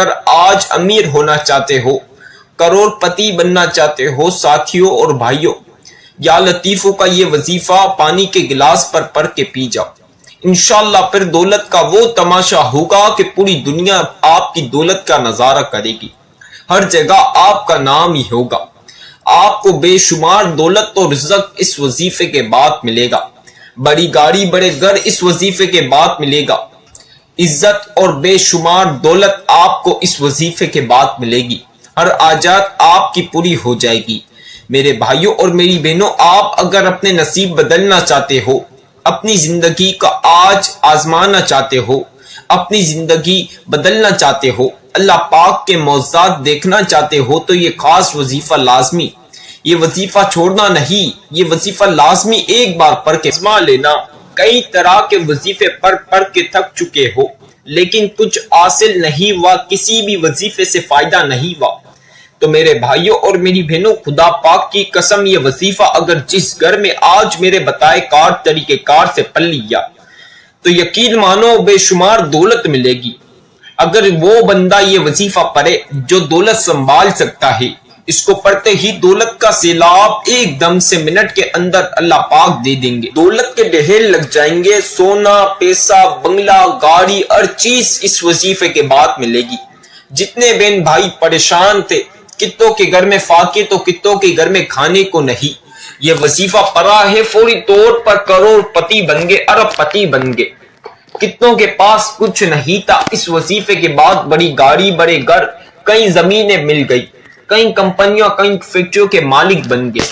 اگر آج امیر ہونا چاہتے ہو، کروڑ پتی بننا چاہتے ہو ساتھیوں اور بھائیوں، یا لطیفوں کا یہ وظیفہ پانی کے گلاس پر پڑھ کے پی جاؤ۔ انشاءاللہ پھر دولت کا وہ تماشا ہوگا کہ پوری دنیا آپ کی دولت کا نظارہ کرے گی، ہر جگہ آپ کا نام ہی ہوگا۔ آپ کو بے شمار دولت اور رزق اس وظیفے کے بعد ملے گا، بڑی گاڑی بڑے گھر اس وظیفے کے بعد ملے گا، عزت اور بے شمار دولت آپ کو اس وظیفے کے بعد ملے گی، ہر حاجات آپ کی پوری ہو جائے گی۔ میرے بھائیوں اور میری بہنوں، آپ اگر اپنے نصیب بدلنا چاہتے ہو، اپنی زندگی کا آج آزمانا چاہتے ہو، اپنی زندگی بدلنا چاہتے ہو، اللہ پاک کے معجزات دیکھنا چاہتے ہو، تو یہ خاص وظیفہ لازمی، یہ وظیفہ چھوڑنا نہیں، یہ وظیفہ لازمی ایک بار پڑھ کے آزما لینا۔ کئی طرح کے وظیفے پڑھ کے تھک چکے ہو، لیکن کچھ حاصل نہیں ہوا، کسی بھی وظیفے سے فائدہ نہیں ہوا، تو میرے بھائیوں اور میری بہنوں، خدا پاک کی قسم، یہ وظیفہ اگر جس گھر میں آج میرے بتائے کار طریقے کار سے پڑھ لیا تو یقین مانو بے شمار دولت ملے گی۔ اگر وہ بندہ یہ وظیفہ پڑھے جو دولت سنبھال سکتا ہے، اس کو پڑھتے ہی دولت کا سیلاب ایک دم سے منٹ کے اندر اللہ پاک دے دیں گے، دولت کے ڈھیر لگ جائیں گے، سونا پیسہ بنگلہ گاڑی ہر چیز اس وظیفے کے بعد ملے گی۔ جتنے بہن بھائی پریشان تھے، کتوں کے گھر میں فاقے تو کتوں کے گھر میں کھانے کو نہیں، یہ وظیفہ پڑھا ہے فوری طور پر کروڑ پتی بن گئے، ارب پتی بن گئے۔ کتنوں کے پاس کچھ نہیں تھا، اس وظیفے کے بعد بڑی گاڑی بڑے گھر، کئی زمینیں مل گئی، کئی کمپنیاں کئی فیکٹریوں کے مالک بن گئے۔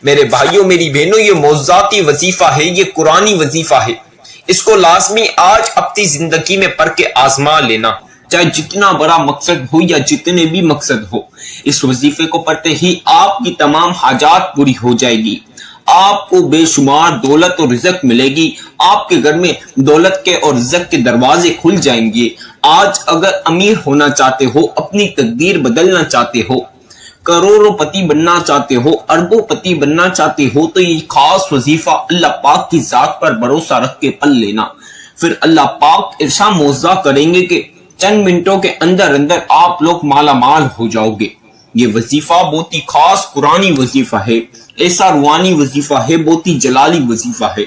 میرے بھائیوں میری بہنوں، یہ معجزاتی وظیفہ ہے، یہ قرآنی وظیفہ ہے، اس کو لازمی آج اپنی زندگی میں پڑھ کے آزما لینا، چاہے جتنا بڑا مقصد ہو یا جتنے بھی مقصد ہو۔ اس وظیفے کو پڑھتے ہی آپ کی تمام حاجات پوری ہو جائے گی، آپ کو بے شمار دولت اور رزق ملے گی، آپ کے گھر میں دولت کے اور رزق کے دروازے کھل جائیں گے۔ آج اگر امیر ہونا چاہتے ہو، اپنی تقدیر بدلنا چاہتے ہو، کروڑوں پتی بننا چاہتے ہو، اربوں پتی بننا چاہتے ہو، تو یہ خاص وظیفہ اللہ پاک کی ذات پر بھروسہ رکھ کے پڑھ لینا۔ پھر اللہ پاک ایسا معجزہ کریں گے کہ چند منٹوں کے اندر آپ لوگ مالا مال ہو جاؤ گے۔ یہ وظیفہ بہت ہی خاص قرآنی وظیفہ ہے، ایسا روحانی وظیفہ ہے، بہت ہی جلالی وظیفہ ہے،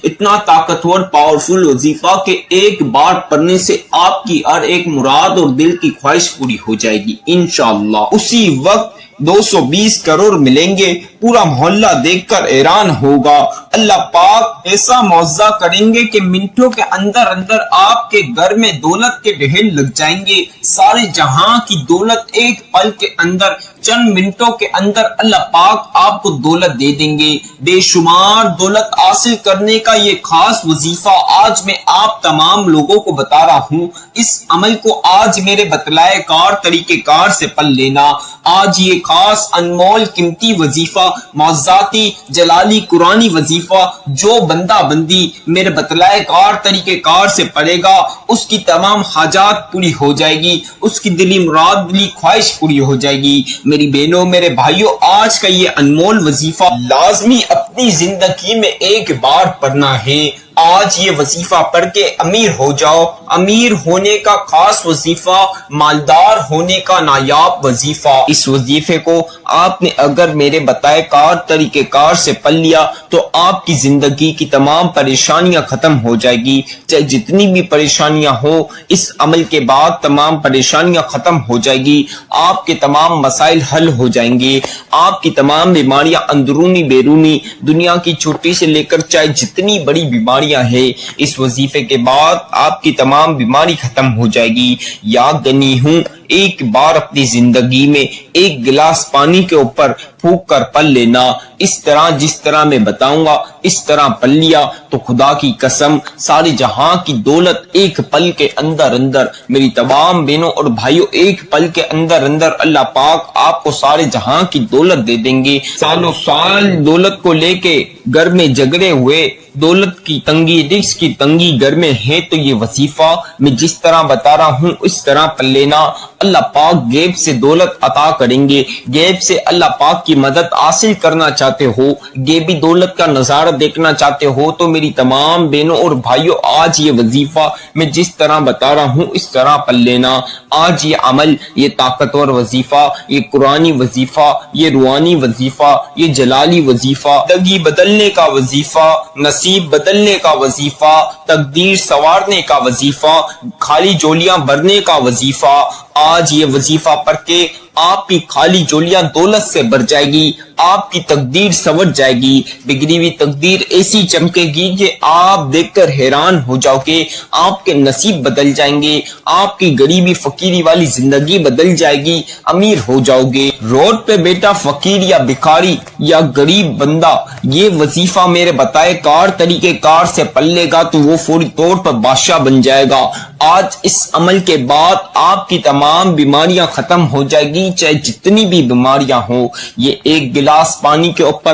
اتنا طاقتور پاورفل وظیفہ کہ ایک بار پڑھنے سے آپ کی ہر ایک مراد اور دل کی خواہش پوری ہو جائے گی انشاءاللہ۔ اسی وقت 220 کروڑ ملیں گے، پورا محلہ دیکھ کر حیران ہوگا۔ اللہ پاک ایسا معجزہ کریں گے کہ منٹوں کے اندر آپ کے گھر میں دولت کے ڈھیر لگ جائیں گے، سارے جہاں کی دولت ایک پل کے اندر، چند منٹوں کے اندر اللہ پاک آپ کو دولت دے دیں گے۔ بے شمار دولت حاصل کرنے کا یہ خاص وظیفہ آج میں آپ تمام لوگوں کو بتا رہا ہوں، اس عمل کو آج میرے بتلائے کار طریقے کار سے پل لینا۔ آج یہ خاص انمول قیمتی وظیفہ، معجزاتی جلالی قرآنی وظیفہ، جو بندہ بندی میرے بتلائے کار طریقے کار سے پڑھے گا، اس کی تمام حاجات پوری ہو جائے گی، اس کی دلی مراد دلی خواہش پوری ہو جائے گی۔ میری بہنوں میرے بھائیوں، آج کا یہ انمول وظیفہ لازمی اپنی زندگی میں ایک بار پڑھنا ہے۔ آج یہ وظیفہ پڑھ کے امیر ہو جاؤ۔ امیر ہونے کا خاص وظیفہ، مالدار ہونے کا نایاب وظیفہ۔ اس وظیفے کو آپ نے اگر میرے بتائے کار طریقے کار سے پڑھ لیا تو آپ کی زندگی کی تمام پریشانیاں ختم ہو جائے گی، چاہے جتنی بھی پریشانیاں ہو، اس عمل کے بعد تمام پریشانیاں ختم ہو جائے گی، آپ کے تمام مسائل حل ہو جائیں گے، آپ کی تمام بیماریاں اندرونی بیرونی، دنیا کی چھوٹی سے لے کر چاہے جتنی بڑی بیماریاں ہے، اس وظیفے کے بعد آپ کی تمام بیماری ختم ہو جائے گی۔ یاد دنی ہوں، ایک بار اپنی زندگی میں ایک گلاس پانی کے اوپر پھونک کر پل لینا، اس طرح جس طرح میں بتاؤں گا اس طرح پل لیا تو خدا کی قسم سارے جہاں کی دولت ایک پل کے اندر میری تمام بہنوں اور بھائیوں، ایک پل کے اندر اللہ پاک آپ کو سارے جہاں کی دولت دے دیں گے۔ سالوں سال دولت کو لے کے گھر میں جھگڑے ہوئے، دولت کی تنگی رزق کی تنگی گھر میں ہے، تو یہ وظیفہ میں جس طرح بتا رہا ہوں اس طرح پڑھ لینا، اللہ پاک غیب سے دولت عطا کریں گے، غیب سے اللہ پاک کی کی مدد حاصل کرنا چاہتے ہو، غیبی دولت کا نظارہ دیکھنا چاہتے ہو، تو میری تمام بہنوں اور بھائیوں آج یہ وظیفہ میں جس طرح بتا رہا ہوں اس طرح پڑھ لینا۔ آج یہ عمل، یہ طاقتور وظیفہ، یہ قرآنی وظیفہ، یہ روحانی وظیفہ، یہ جلالی وظیفہ، زندگی بدلنے کا وظیفہ، نصیب بدلنے کا وظیفہ، تقدیر سنوارنے کا وظیفہ، خالی جولیاں بھرنے کا وظیفہ، آج یہ وظیفہ پڑھ کے آپ کی خالی جولیاں دولت سے بھر جائے گی، آپ کی تقدیر سنور جائے گی، بگڑی ہوئی تقدیر ایسی چمکے گی کہ آپ دیکھ کر حیران ہو جاؤ گے، آپ کے نصیب بدل جائیں گے، آپ کی غریبی فقیری والی زندگی بدل جائے گی، امیر ہو جاؤ گے۔ روڈ پہ بیٹا فقیر یا بھکاری یا غریب بندہ یہ وظیفہ میرے بتائے کار طریقے کار سے پڑھ لے گا تو وہ فوری طور پر بادشاہ بن جائے گا۔ آج اس عمل کے بعد آپ کی تمام بیماریاں ختم ہو جائے گی، چاہے جتنی بھی بیماریاں ہوں۔ یہ ایک گلاس پانی کے اوپر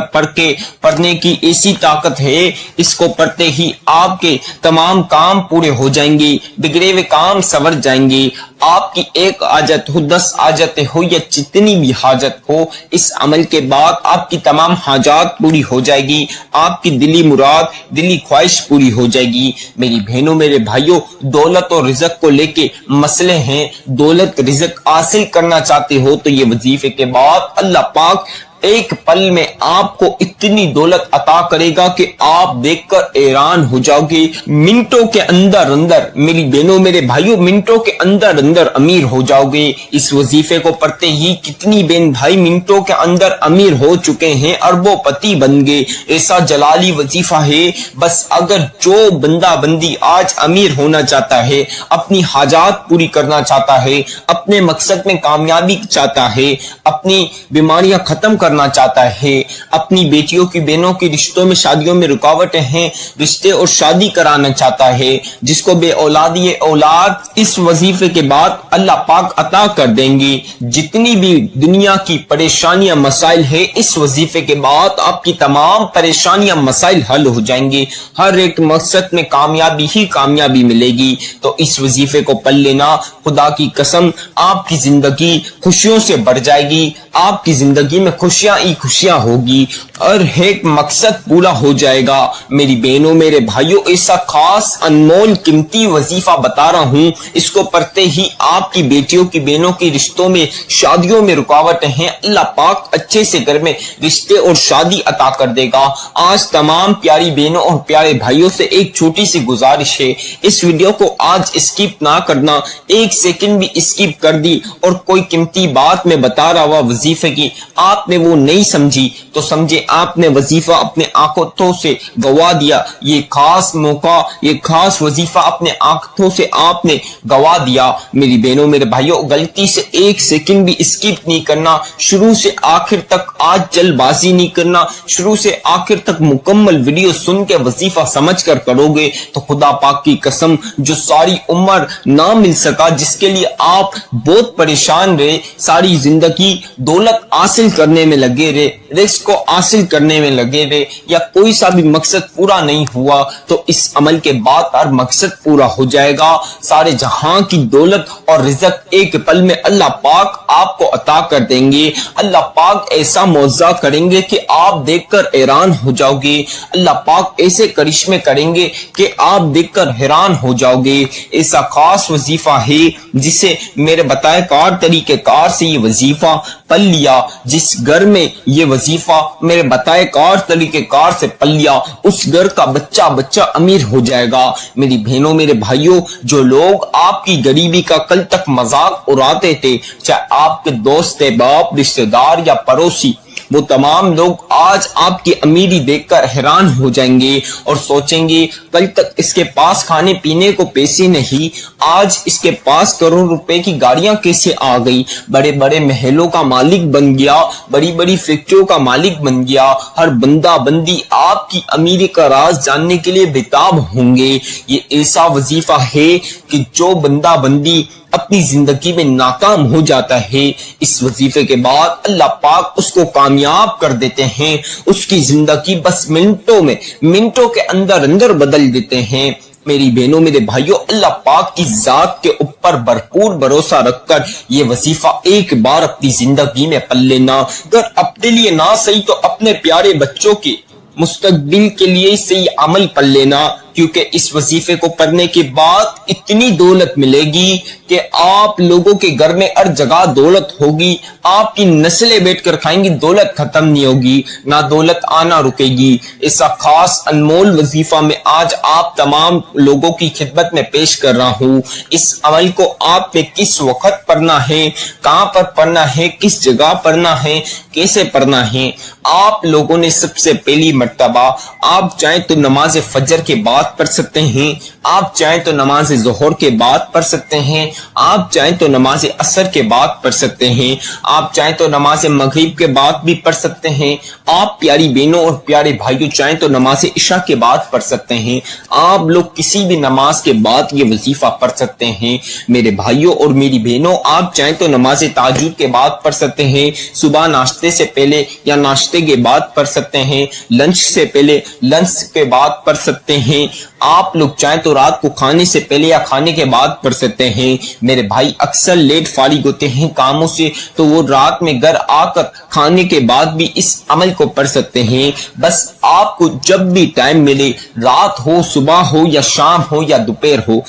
پڑھنے کی ایسی طاقت ہے، اس کو پڑھتے ہی آپ کے تمام کام پورے ہو جائیں گے، بگڑے ہوئے کام سنور جائیں گے۔ آپ کی ایک حاجت ہو، 10 حاجتیں ہو یا جتنی بھی حاجت ہو، اس عمل کے بعد آپ کی تمام حاجات پوری ہو جائے گی، آپ کی دلی مراد، دلی خواہش پوری ہو جائے گی۔ میری بہنوں، میرے بھائیوں، دولت اور رزق کو لے کے مسئلے ہیں، دولت رزق حاصل کرنا چاہتے ہو تو یہ وظیفے کے بعد اللہ پاک ایک پل میں آپ کو اتنی دولت عطا کرے گا کہ آپ دیکھ کر حیران ہو جاؤ گے۔ منٹوں کے اندر میری بہنوں، میرے بھائیوں، منٹوں کے اندر امیر ہو جاؤ گے۔ اس وظیفے کو پڑھتے ہی کتنی بہن بھائی منٹوں کے اندر امیر ہو چکے ہیں، اربوں پتی بن گئے۔ ایسا جلالی وظیفہ ہے، بس اگر جو بندہ بندی آج امیر ہونا چاہتا ہے، اپنی حاجات پوری کرنا چاہتا ہے، اپنے مقصد میں کامیابی چاہتا ہے، اپنی بیماریاں ختم کرنا چاہتا ہے، اپنی بیٹیوں کی بہنوں کی رشتوں میں شادیوں میں رکاوٹیں ہیں، رشتے اور شادی کرانا چاہتا ہے، جس کو بے اولادی اولاد اس وظیفے کے بعد اللہ پاک عطا کر دیں گے۔ جتنی بھی دنیا کی پریشانیاں مسائل ہے، اس وظیفے کے بعد آپ کی تمام پریشانیاں مسائل حل ہو جائیں گے، ہر ایک مقصد میں کامیابی ہی کامیابی ملے گی۔ تو اس وظیفے کو پڑھ لینا، خدا کی قسم آپ کی زندگی خوشیوں سے بڑھ جائے گی، آپ کی زندگی میں خوشیاں ہی خوشیاں ہوگی، اور ایک مقصد پورا ہو جائے گا۔ میری بہنوں، میرے بھائیوں، ایسا خاص انمول قیمتی وظیفہ بتا رہا ہوں، اس کو پڑھتے ہی آپ کی بیٹیوں کی بہنوں کی رشتوں میں شادیوں میں رکاوٹیں ہیں، اللہ پاک اچھے سے گھر میں رشتے اور شادی عطا کر دے گا۔ آج تمام پیاری بہنوں اور پیارے بھائیوں سے ایک چھوٹی سی گزارش ہے، اس ویڈیو کو آج اسکپ نہ کرنا، ایک سیکنڈ بھی اسکپ کر دی اور کوئی قیمتی بات میں بتا رہا ہوا وظیفے کی آپ نے وہ نہیں سمجھی تو سمجھے آپ نے وظیفہ اپنے آنکھوں سے گوا دیا، یہ خاص موقع، یہ خاص وظیفہ اپنے آنکھوں سے آپ نے گوا دیا۔ میری بہنوں، میرے بھائیوں، غلطی سے ایک سیکنڈ بھی اسکپ نہیں کرنا، شروع سے آخر تک آج جلد بازی نہیں کرنا، شروع سے آخر تک مکمل ویڈیو سن کے وظیفہ سمجھ کر کرو گے تو خدا پاک کی قسم جو ساری عمر نہ مل سکا، جس کے لیے آپ بہت پریشان رہے، ساری زندگی دولت حاصل کرنے میں لگے رہے، رزق کو حاصل کرنے میں لگے رہے، یا کوئی سا بھی مقصد پورا نہیں ہوا، تو اس عمل کے بعد ہر مقصد پورا ہو جائے گا۔ سارے جہاں کی دولت اور رزق ایک پل میں اللہ پاک آپ کو عطا کر دیں گے۔ اللہ پاک ایسا معجزہ کریں گے کہ آپ دیکھ کر حیران ہو جاؤ گے، اللہ پاک ایسے کرشمے کریں گے کہ آپ دیکھ کر حیران ہو جاؤ گے۔ ایسا خاص وظیفہ ہے جسے میرے بتائے کار طریقے کار سے یہ وظیفہ پڑھ لیا، جس گھر میں یہ وظیفہ میرے بتائے کار طریقے کار سے پڑھ لیا، اس گھر کا بچہ امیر ہو جائے گا۔ میری بہنوں، میرے بھائیوں، جو لوگ آپ کی غریبی کا کل تک مذاق اڑاتے تھے، چاہے آپ کے دوست، باپ، رشتہ دار یا پڑوسی، وہ تمام لوگ آج آپ کی امیری دیکھ کر حیران ہو جائیں گے اور سوچیں گے کل تک اس کے پاس کھانے پینے کو پیسے نہیں، آج اس کے پاس کروڑ روپے کی گاڑیاں کیسے آ گئی، بڑے بڑے محلوں کا مالک بن گیا، بڑی بڑی فیکٹریوں کا مالک بن گیا۔ ہر بندہ بندی آپ کی امیری کا راز جاننے کے لیے بےتاب ہوں گے۔ یہ ایسا وظیفہ ہے کہ جو بندہ بندی اپنی زندگی میں ناکام ہو جاتا ہے، اس وظیفے کے بعد اللہ پاک اس کو کامیاب کر دیتے ہیں، اس کی زندگی بس منٹوں کے اندر بدل دیتے ہیں۔ میری بہنوں میرے بھائیوں، اللہ پاک کی ذات کے اوپر بھرپور بھروسہ رکھ کر یہ وظیفہ ایک بار اپنی زندگی میں پڑھ لینا، اگر اپنے لیے نہ صحیح تو اپنے پیارے بچوں کے مستقبل کے لیے صحیح عمل پڑھ لینا، کیونکہ اس وظیفے کو پڑھنے کے بعد اتنی دولت ملے گی کہ آپ لوگوں کے گھر میں ہر جگہ دولت ہوگی، آپ کی نسلیں بیٹھ کر کھائیں گی، دولت ختم نہیں ہوگی، نہ دولت آنا رکے گی۔ ایسا خاص انمول وظیفہ میں آج آپ تمام لوگوں کی خدمت میں پیش کر رہا ہوں۔ اس عمل کو آپ نے کس وقت پڑھنا ہے، کہاں پر پڑھنا ہے، کس جگہ پڑھنا ہے، کیسے پڑھنا ہے، آپ لوگوں نے سب سے پہلی مرتبہ آپ چاہیں تو نماز فجر کے بعد پڑھ سکتے ہیں، آپ چاہیں تو نماز ظہر کے بعد پڑھ سکتے ہیں، آپ چاہیں تو نماز عصر کے بعد پڑھ سکتے ہیں، آپ چاہیں تو نماز مغرب کے بعد بھی پڑھ سکتے ہیں، آپ پیاری بہنوں اور پیارے بھائیوں چاہیں تو نماز عشاء کے بعد پڑھ سکتے ہیں، آپ لوگ کسی بھی نماز کے بعد یہ وظیفہ پڑھ سکتے ہیں۔ میرے بھائیوں اور میری بہنوں، آپ چاہیں تو نماز تہجد کے بعد پڑھ سکتے ہیں، صبح ناشتے سے پہلے یا ناشتے کے بعد پڑھ سکتے ہیں، لنچ سے پہلے لنچ کے بعد پڑھ سکتے ہیں، آپ لوگ چاہیں تو رات کو کھانے سے پہلے یا کھانے کے بعد پڑھ سکتے ہیں۔ میرے بھائی اکثر لیٹ فارغ ہوتے ہیں کاموں سے، تو وہ رات میں گھر آ کر کھانے کے بعد بھی اس عمل کو پڑھ سکتے ہیں۔ بس آپ کو جب بھی ٹائم ملے، رات ہو، صبح ہو یا شام ہو یا دوپہر ہو،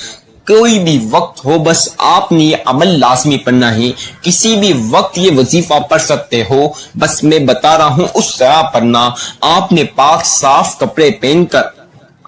کوئی بھی وقت ہو، بس آپ نے یہ عمل لازمی پڑھنا ہے۔ کسی بھی وقت یہ وظیفہ پڑھ سکتے ہو، بس میں بتا رہا ہوں اس طرح پڑھنا۔ آپ نے پاک صاف کپڑے پہن کر،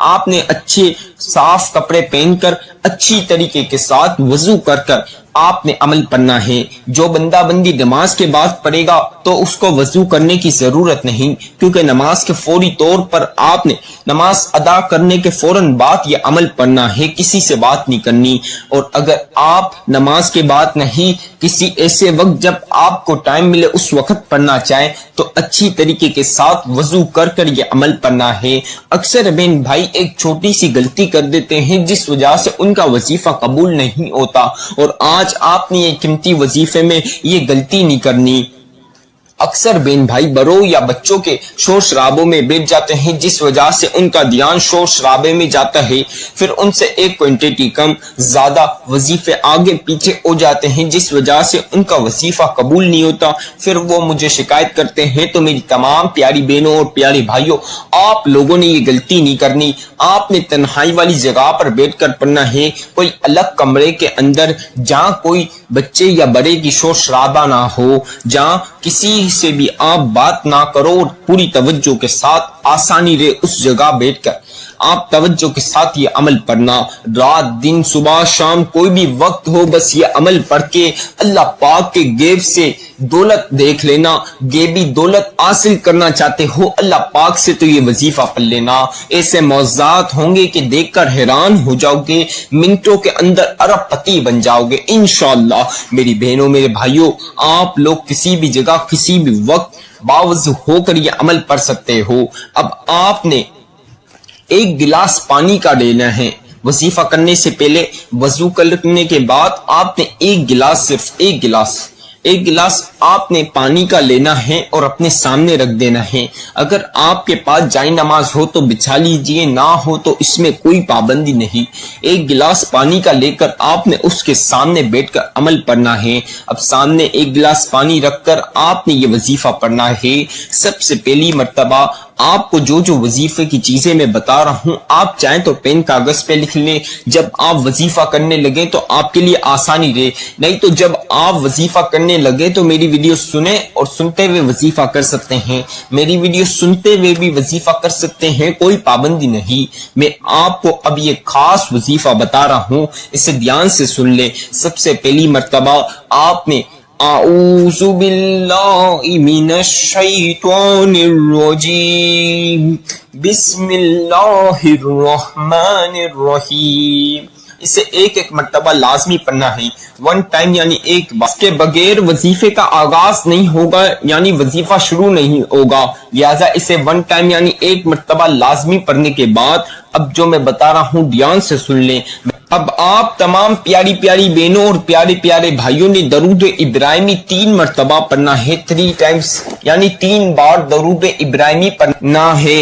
آپ نے اچھے صاف کپڑے پہن کر اچھی طریقے کے ساتھ وضو کر کر آپ نے عمل پڑھنا ہے۔ جو بندہ بندی نماز کے بعد پڑھے گا تو اس کو وضو کرنے کی ضرورت نہیں، کیونکہ نماز کے فوری طور پر آپ نے نماز ادا کرنے کے فوراً بعد یہ عمل پڑھنا ہے، کسی سے بات نہیں کرنی۔ اور اگر آپ نماز کے بعد نہیں، کسی ایسے وقت جب آپ کو ٹائم ملے اس وقت پڑھنا چاہیں تو اچھی طریقے کے ساتھ وضو کر کر یہ عمل پڑھنا ہے۔ اکثر بہن بھائی ایک چھوٹی سی غلطی کر دیتے ہیں جس وجہ سے ان کا وظیفہ قبول نہیں ہوتا، اور آج آپ نے یہ قیمتی وظیفے میں یہ غلطی نہیں کرنی۔ اکثر بہن بھائی برو یا بچوں کے شور شرابوں میں بیٹھ جاتے ہیں، جس وجہ سے ان کا دھیان شور شرابے میں جاتا ہے، پھر ان سے ایک کوانٹٹی کم زیادہ وظیفے آگے پیچھے ہو جاتے ہیں، جس وجہ سے ان کا وظیفہ قبول نہیں ہوتا، پھر وہ مجھے شکایت کرتے ہیں۔ تو میری تمام پیاری بہنوں اور پیارے بھائیوں، آپ لوگوں نے یہ غلطی نہیں کرنی۔ آپ نے تنہائی والی جگہ پر بیٹھ کر پڑھنا ہے، کوئی الگ کمرے کے اندر جہاں کوئی بچے یا بڑے کی شور شرابہ نہ ہو، جہاں کسی سے بھی آپ بات نہ کرو، اور پوری توجہ کے ساتھ آسانی رہے اس جگہ بیٹھ کر آپ توجہ کے ساتھ یہ عمل پڑھنا۔ رات دن صبح شام کوئی بھی وقت ہو، بس یہ عمل پڑھ کے اللہ پاک کے غیب سے دولت دیکھ لینا۔ غیبی دولت حاصل کرنا چاہتے ہو اللہ پاک سے تو یہ وظیفہ پڑھ لینا۔ ایسے معجزات ہوں گے کہ دیکھ کر حیران ہو جاؤ گے، منٹوں کے اندر ارب پتی بن جاؤ گے انشاءاللہ۔ میری بہنوں میرے بھائیوں، آپ لوگ کسی بھی جگہ کسی بھی وقت باوضو ہو کر یہ عمل پڑھ سکتے ہو۔ اب آپ نے ایک گلاس پانی کا لینا ہے۔ وظیفہ کرنے سے پہلے وضو کرنے کے بعد آپ نے ایک گلاس، صرف ایک گلاس آپ نے پانی کا لینا ہے اور اپنے سامنے رکھ دینا ہے۔ اگر آپ کے پاس جائے نماز ہو تو بچھا لیجئے، نہ ہو تو اس میں کوئی پابندی نہیں۔ ایک گلاس پانی کا لے کر آپ نے اس کے سامنے بیٹھ کر عمل پڑھنا ہے۔ اب سامنے ایک گلاس پانی رکھ کر آپ نے یہ وظیفہ پڑھنا ہے۔ سب سے پہلی مرتبہ آپ کو جو وظیفے کی چیزیں میں بتا رہا ہوں، آپ چاہیں تو پین کاغذ پہ لکھ لیں، جب آپ وظیفہ کرنے لگے تو آپ کے لیے آسانی رہے، نہیں تو جب آپ وظیفہ کرنے لگے تو میری ویڈیو سنیں اور سنتے ہوئے وظیفہ کر سکتے ہیں، میری ویڈیو سنتے ہوئے بھی وظیفہ کر سکتے ہیں، کوئی پابندی نہیں۔ میں آپ کو اب یہ خاص وظیفہ بتا رہا ہوں، اسے دھیان سے سن لیں۔ سب سے پہلی مرتبہ آپ نے اعوذ باللہ من الشیطان الرجیم بسم اللہ الرحمن الرحیم، اسے ایک مرتبہ لازمی پڑھنا ہے، ون ٹائم یعنی ایک بار کے بغیر وظیفے کا آغاز نہیں ہوگا، یعنی وظیفہ شروع نہیں ہوگا، لہذا اسے ون ٹائم یعنی ایک مرتبہ لازمی پڑھنے کے بعد اب جو میں بتا رہا ہوں دھیان سے سن لیں۔ اب آپ تمام پیاری پیاری بہنوں اور پیارے پیارے بھائیوں نے درود ابراہیمی 3 مرتبہ پڑھنا ہے، 3 ٹائمز یعنی 3 بار درود ابراہیمی پڑھنا ہے۔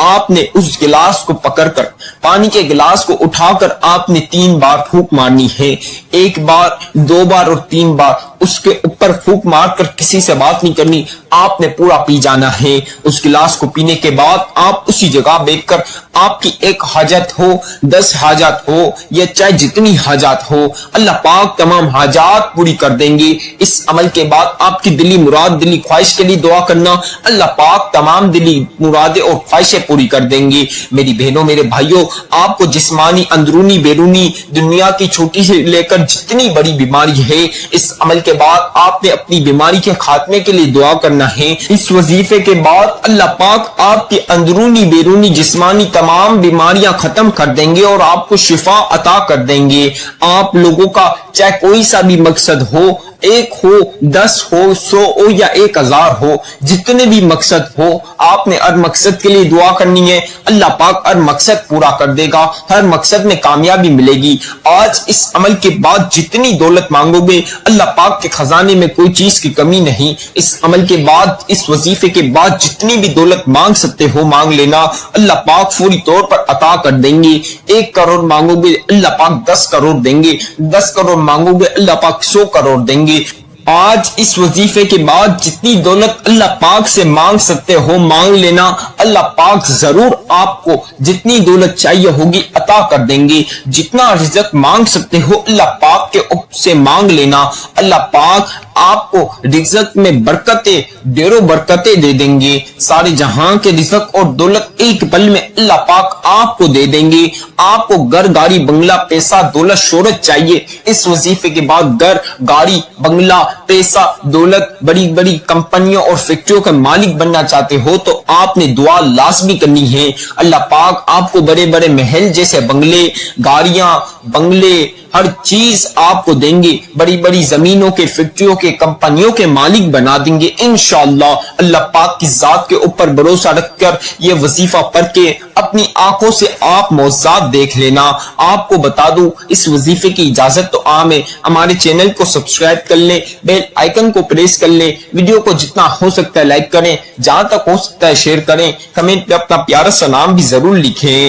آپ نے اس گلاس کو پکڑ کر پانی کے گلاس کو اٹھا کر آپ نے 3 بار پھونک مارنی ہے، 1 بار 2 بار اور 3 بار اس کے اوپر پھونک مار کر کسی سے بات نہیں کرنی، آپ نے پورا پی جانا ہے۔ اس گلاس کو پینے کے بعد آپ اسی جگہ بیٹھ کر آپ کی 1 حاجت ہو 10 حاجات ہو یا چاہے جتنی حاجات ہو، اللہ پاک تمام حاجات پوری کر دیں گے۔ اس عمل کے بعد آپ کی دلی مراد دلی خواہش کے لیے دعا کرنا، اللہ پاک تمام دلی مرادیں اور خواہشیں پوری کر دیں گے۔ میری بہنوں میرے بھائیوں، آپ کو جسمانی اندرونی بیرونی دنیا کی چھوٹی سے لے کر جتنی بڑی بیماری ہے، اس عمل کے بعد آپ نے اپنی بیماری کے خاتمے کے لیے دعا کرنا ہے۔ اس وظیفے کے بعد اللہ پاک آپ کی اندرونی بیرونی جسمانی تمام بیماریاں ختم کر دیں گے اور آپ کو شفا عطا کر دیں گے۔ آپ لوگوں کا چاہے کوئی سا بھی مقصد ہو، 1 ہو 10 ہو 100 ہو یا 1000 ہو، جتنے بھی مقصد ہو، آپ نے ہر مقصد کے لیے دعا کرنی ہے، اللہ پاک ہر مقصد پورا کر دے گا، ہر مقصد میں کامیابی ملے گی۔ آج اس عمل کے بعد جتنی دولت مانگو گے، اللہ پاک کے خزانے میں کوئی چیز کی کمی نہیں۔ اس عمل کے بعد، اس وظیفے کے بعد جتنی بھی دولت مانگ سکتے ہو مانگ لینا، اللہ پاک فوری طور پر عطا کر دیں گے۔ 1 کروڑ مانگو گے، اللہ پاک 10 کروڑ دیں گے، 10 کروڑ مانگو گے، اللہ پاک 100 کروڑ دیں گے۔ آج اس وظیفے کے بعد جتنی دولت اللہ پاک سے مانگ سکتے ہو مانگ لینا، اللہ پاک ضرور آپ کو جتنی دولت چاہیے ہوگی عطا کر دیں گے۔ جتنا رزق مانگ سکتے ہو اللہ پاک کے سے مانگ لینا، اللہ پاک آپ کو رزق میں برکتیں ڈیروں برکتیں دے دیں گے۔ سارے جہاں کے رزق اور دولت ایک پل میں اللہ پاک آپ کو دے دیں گے۔ آپ کو گھر گاڑی بنگلہ پیسہ دولت شہرت چاہیے، اس وظیفے کے بعد گھر گاڑی بنگلہ پیسہ دولت بڑی بڑی کمپنیوں اور فیکٹریوں کا مالک بننا چاہتے ہو تو آپ نے دعا لازمی کرنی ہے۔ اللہ پاک آپ کو بڑے بڑے محل جیسے بنگلے، گاڑیاں، بنگلے، ہر چیز آپ کو دیں گے، بڑی بڑی زمینوں کے فیکٹریوں کے کمپنیوں کے مالک بنا دیں گے انشاءاللہ۔ اللہ پاک کی ذات کے اوپر بھروسہ رکھ کر یہ وظیفہ پڑھ کے اپنی آنکھوں سے آپ معجزات دیکھ لینا۔ آپ کو بتا دوں اس وظیفے کی اجازت تو عام ہے، ہمارے چینل کو سبسکرائب کر لیں، بیل آئیکن کو پریس کر لیں، ویڈیو کو جتنا ہو سکتا ہے لائک کریں، جہاں تک ہو سکتا ہے شیئر کریں، کمنٹ میں اپنا پیارا سا نام بھی ضرور لکھیں۔